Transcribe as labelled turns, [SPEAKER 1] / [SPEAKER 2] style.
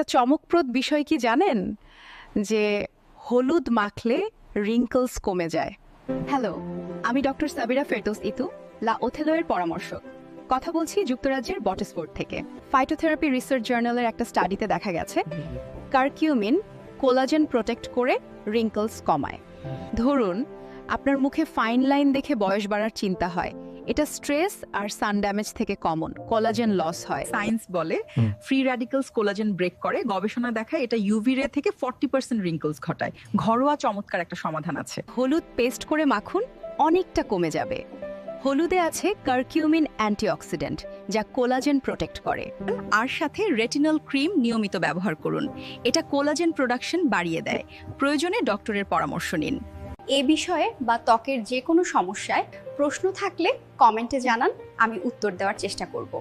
[SPEAKER 1] একটা চমকপ্রদ বিষয় কি জানেন, যে হলুদ মাখলে রিঙ্কলস কমে যায়। হ্যালো, আমি ডক্টর সাবিরা ফেরদৌস ইতু, লা ওথেলোয়ের পরামর্শক। কথা বলছি যুক্তরাজ্যের বটেসফোর্ড থেকে। ফাইটোথেরাপি রিসার্চ জার্নালের একটা স্টাডিতে দেখা গেছে কারকিউমিন কোলাজেন প্রোটেক্ট করে রিঙ্কলস কমায়। ধরুন আপনার মুখে ফাইন লাইন দেখে বয়স বাড়ার চিন্তা হয়, এটা স্ট্রেস আর সান ড্যামেজ থেকে কমন, কোলাজেন লস হয়।
[SPEAKER 2] সায়েন্স বলে ফ্রি র্যাডিক্যালস কোলাজেন ব্রেক করে। গবেষণা দেখায় এটা ইউভি রে থেকে 40% রিঙ্কলস ঘটায়। ঘরোয়া চমৎকার একটা সমাধান আছে।
[SPEAKER 1] হলুদ পেস্ট করে মাখুন, অনেকটা কমে যাবে। হলুদে আছে কারকিউমিন অ্যান্টিঅক্সিডেন্ট, যা কোলাজেন প্রোটেক্ট করে।
[SPEAKER 2] আর সাথে রেটিনল ক্রিম নিয়মিত ব্যবহার করুন, এটা কোলাজেন প্রোডাকশন বাড়িয়ে দেয়। প্রয়োজনে ডক্টরের পরামর্শ নিন।
[SPEAKER 3] এ বিষয়ে বা ত্বকের যে কোনো সমস্যায় প্রশ্ন থাকলে কমেন্টে জানান, আমি উত্তর দেওয়ার চেষ্টা করব।